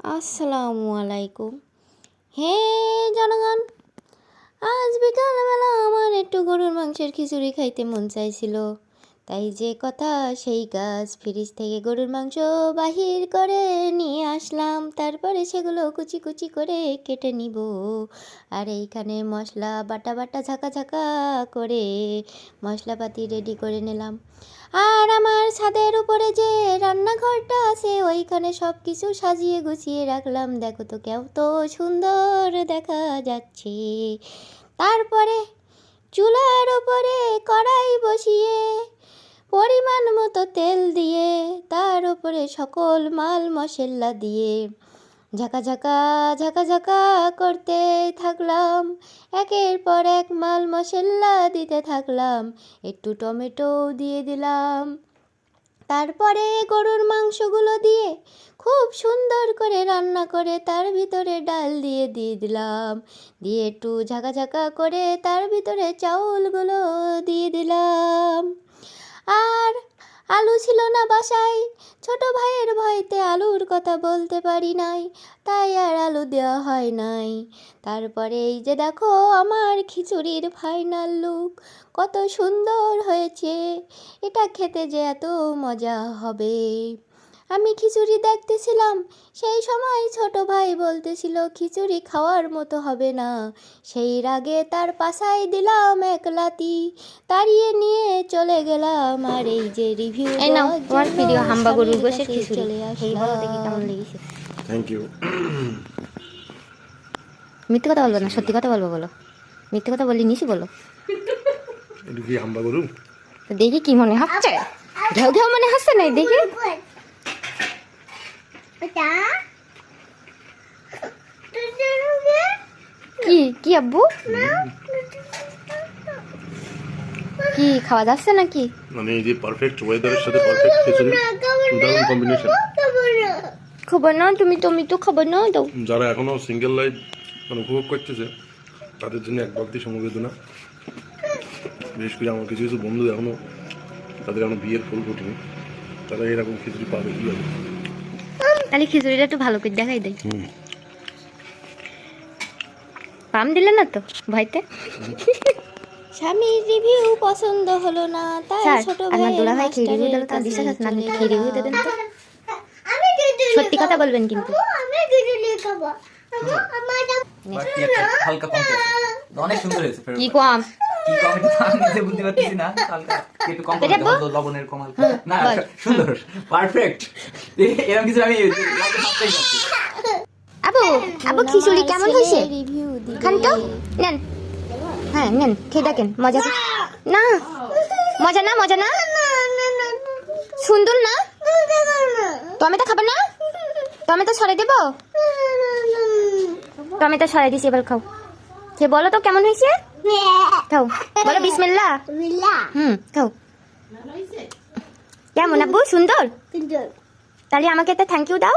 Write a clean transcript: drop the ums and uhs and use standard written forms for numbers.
আসসালামু আলাইকুম। হে জনগণ, আজ বিকালবেলা আমার একটু গরুর মাংসের খিচুড়ি খাইতে মন চাইছিল। তাই যে কথা সেই কাজ, ফ্রিজ থেকে গরুর মাংস বাহির করে নিয়ে আসলাম। তারপরে সেগুলো কুচি কুচি করে কেটে নিব। আর এইখানে মশলা বাটা বাটা ঝাঁকা ঝাঁকা করে মশলাপাতি রেডি করে নিলাম। আর আমার ছাদের উপরে যে রান্নাঘরটা আছে ওইখানে সব কিছু সাজিয়ে গুছিয়ে রাখলাম। দেখো তো কত সুন্দর দেখা যাচ্ছে। তারপরে চুলার ওপরে কড়াই বসিয়ে পরিমাণ মতো তেল দিয়ে তার উপরে সকল মাল মশলা দিয়ে ঝাঁকা ঝাঁকা ঝাঁকা ঝাঁকা করতে থাকলাম। একের পর এক মাল মশলা দিতে থাকলাম। একটু টমেটো দিয়ে দিলাম। তারপরে গরুর মাংসগুলো দিয়ে খুব সুন্দর করে রান্না করে তার ভিতরে ডাল দিয়ে দিলাম। দিয়ে একটু ঝাঁকা ঝাঁকা করে তার ভিতরে চাউলগুলো দিয়ে দিলাম। আর আলু ছিল না বাসায়, ছোট ভাইয়ের ভয়তে আলুর কথা বলতে পারি নাই, তাই আর আলু দেওয়া হয় নাই। তারপরে এই যে দেখো আমার খিচুড়ির ফাইনাল লুক, কত সুন্দর হয়েছে। এটা খেতে যে এত মজা হবে। আমি খিচুড়ি দেখতেছিলাম, সেই সময় ছোট ভাই বলতেছিল খিচুড়ি খাওয়ার মতো হবে না। সেই রাগে তার পাশায় দিলাম এক লাথি, তাড়িয়ে নিয়ে চলে গেলাম। আর এই যে রিভিউ ভিডিও হাম্বা গরুর গোশের খিচুড়ি এই বলো দেখি কেমন লেগেছে। Thank you. মিথ্যে কথা বলবো না, সত্যি কথা বলবো। বলো, মিথ্যে কথা বললি নিশি বলো। এটা কি হাম্বা গরু? দেখি কি মনে হচ্ছে, ঘেউ ঘেউ মনে হচ্ছে না? দেখি কি কি আব্বু, কি খাওয়া যাচ্ছে নাকি? মানে এই যে পারফেক্ট ওয়েদারের সাথে পারফেক্ট খিচুড়ি, দারুণ কম্বিনেশন। খবর না তুমি তো খবর না দাও। যারা এখনো সিঙ্গেল লাইফ উপভোগ করতেছে তাদের জন্য এক ভক্তি সমবেদনা। বিশেষ করে আমার কিছু কিছু বন্ধু এখনো তাদের এখনো বিয়ের ফুল ফুটেনি, তারা এরকম খিচুড়ি পাবে কি হবে? তাহলে খিচুড়িটা একটু ভালো করে দেখাই দেয়। পাম দিলে না তো ভয়তে। স্বামীর রিভিউ পছন্দ হলো না, তাই ছোট ভাই মাস্টারের কাছে চলে গেলাম। সত্যি কথা বলবেন কিন্তু। হালকা কম অনেক সুন্দর হয়েছে। কি কম কি কম এটা আমি নিজে বুঝতে পারতেছি না। হালকা একটু কম করে দাও, লবণের কম হালকা না। সুন্দর, পারফেক্ট। এরকম কিছু আমি ভাবতেই পারছি। আবু খিচুড়ি কেমন হয়েছে? খান তো, নেন। হ্যাঁ নেন, খেয়ে দেখেন। মজা না? মজা না? মজা না? সুন্দর না? টমেটো খাবে না? টমেটো সরাই দেবো? টমেটো সরাই দিছি, এবার খাও। খেয়ে বলো তো কেমন হয়েছে। খাও, বলো বিসমিল্লাহ। খাও। কেমন আব্বু? সুন্দর? তাহলে আমাকে একটা থ্যাংক ইউ দাও।